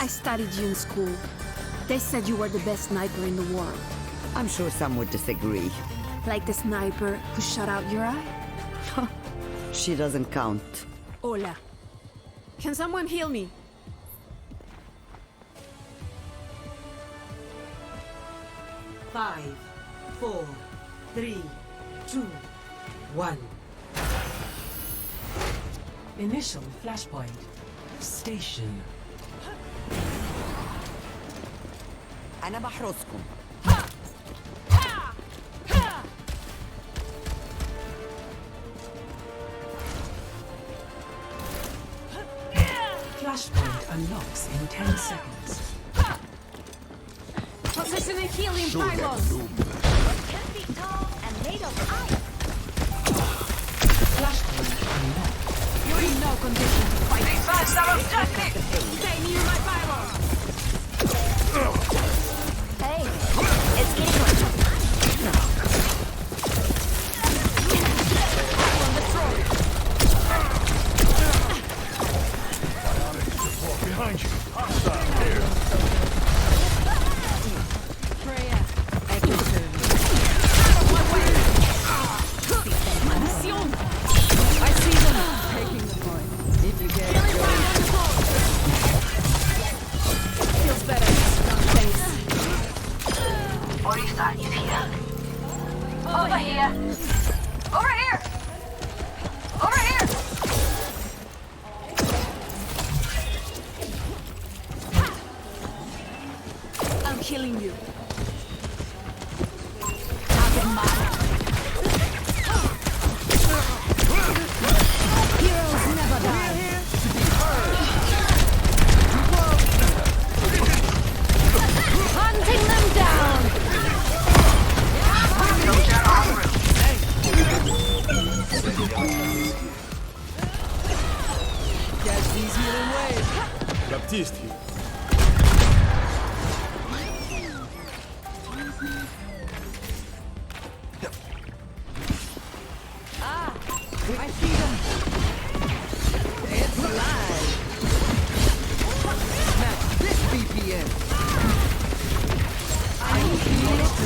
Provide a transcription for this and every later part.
I studied you in school. They said you were the best sniper in the world. I'm sure some would disagree. Like the sniper who shot out your eye? She doesn't count. Hola. Can someone heal me? Five, 4, 3, 2, 1. Initial flashpoint. Station. أنا بحرسكم. Flashpoint unlocks in 10 seconds. Positioning healing pylons. Can be tall and made of ice. Flashpoint unlocked. You're in no condition to fight. Defense our objective! Stay near my pylon. Hey, it's getting worse. Behind you. Hostile here. Freya. Mission. I see them. Taking the point. If you get Feels better. Thanks. Orisa is here. Over here. Over here. Over here. I'm killing you. Heroes never die. Hunting them down. Soldier en route. Catch these healing waves. Baptiste here. I see them. It's alive. Match this BPM. I feel it to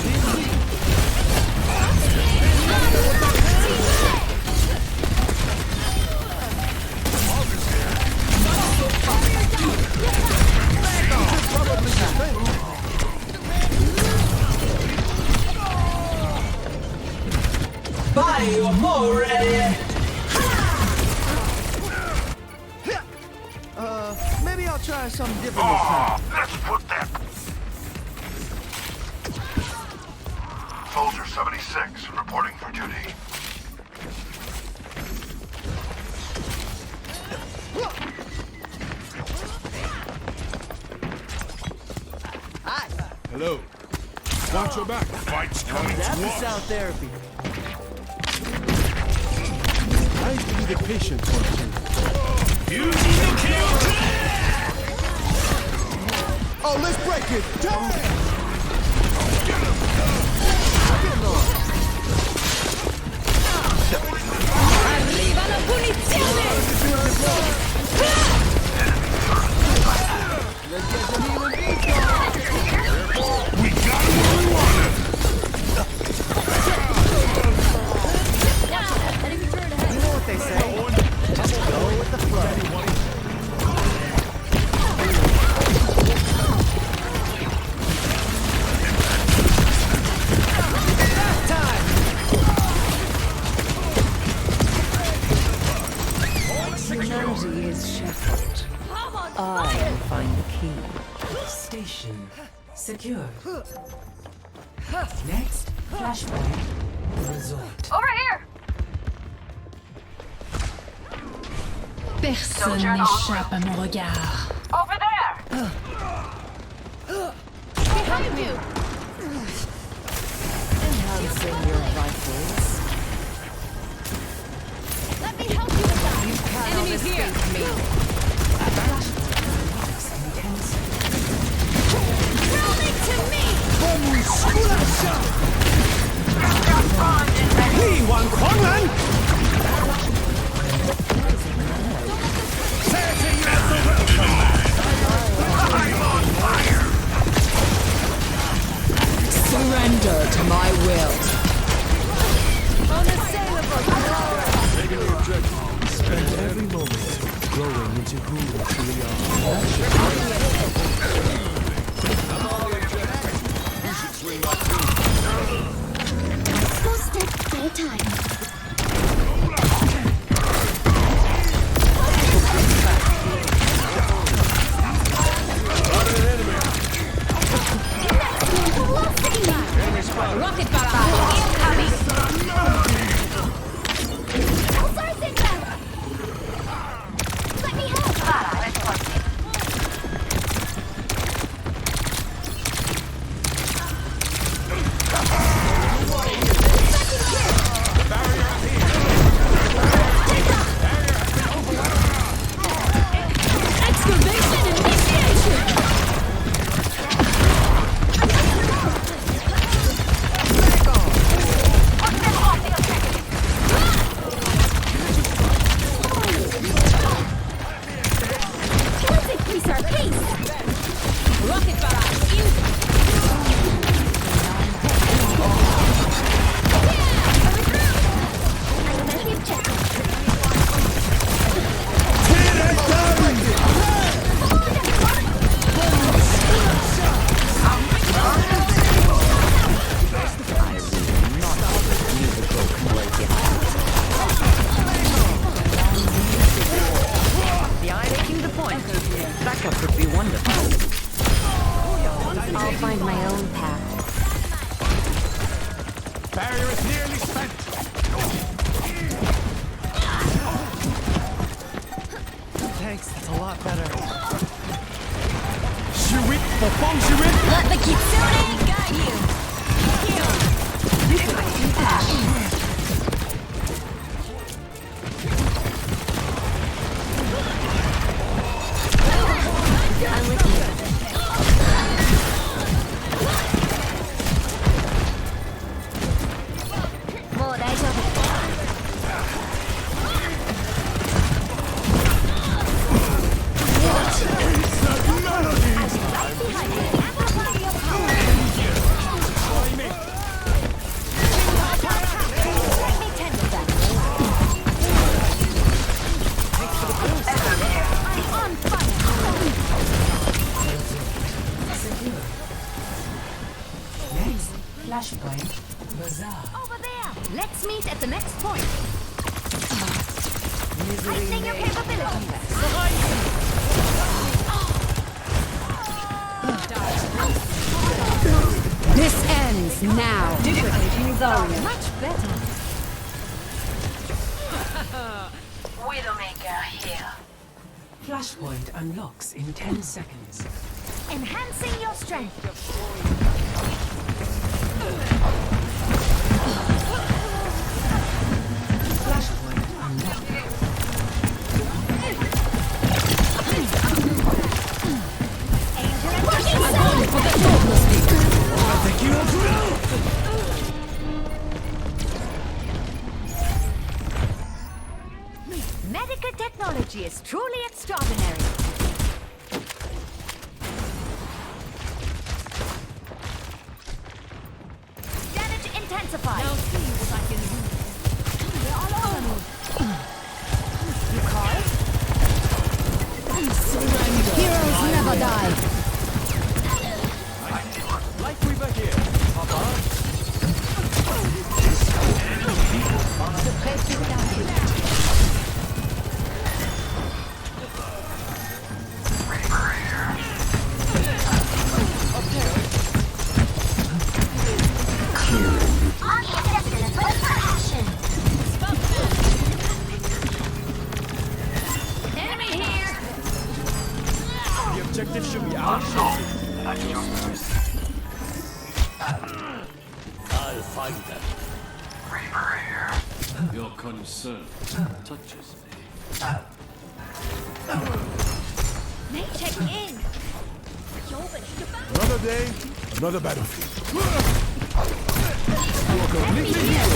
Body or more ready. Maybe I'll try something different this time. Let's put that. Soldier 76 reporting for duty. Hello. Watch your back. Fight's coming That's to the us. sound therapy. I used to be the patient for a change. You need to kill. Oh, let's break it. Damn! Arriva la punizione! We got what we wanted. You know what they say? Just go with the flow. Humanity is shackled. I will find the key. Station secure. Next flashpoint resort. Over here. Personne Soldier en n'échappe à mon regard. Over there. Behind you! Enhancing your vitals. Let me help you with that! Enemies here! Throw it to me! Setting missile welcome. who we truly are. Slow step at a time. Rocket barrage! Incoming! Pulsar signal! Let me help! Excavation initiation! Let's increase our pace! Rocket barrage! In! I'm gonna keep checking. The eye taking the point. Backup would be wonderful. I'll find my own path. Barrier is nearly spent. Thanks, that's a lot better. Shirit, Bofong Shirit. Let the Kitsune guide you! I'm with you. More Next, flashpoint, bazaar. Over there! Let's meet at the next point. Heightening your capabilities. This ends now. Much better. Widowmaker here. Flashpoint unlocks in 10 seconds. Enhancing your strength. Flashpoint unlocked. Medical technology is truly extraordinary. Damage intensified. I'll see what I can do. We're all over. Heroes never die. Light Weaver here. Papa. Enemy here. The objective should be ours. I'll find them. Your concern touches me. May check in. Another day, another battlefield. Enemy here.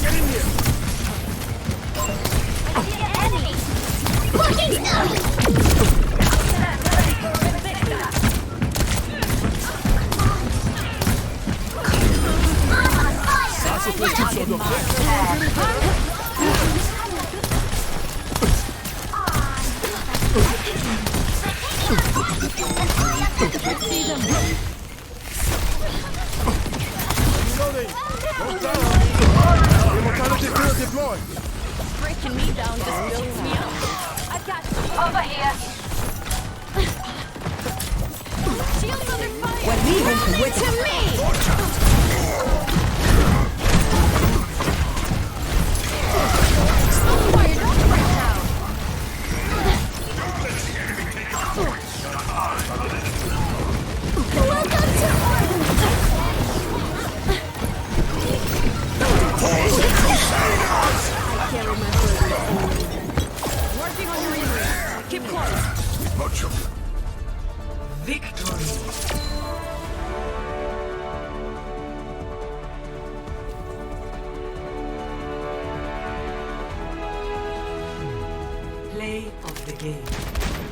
Get in here. Enemy. Working That's a place to show them. Reloading! Don't down on me! Immortality field deployed! Breaking me down just builds me up. I got you. Over here. Shields under fire. When we went to To me. So fired up right now. Welcome to Can't remember. working on your ears. Keep close. Much of Victory. Play of the game.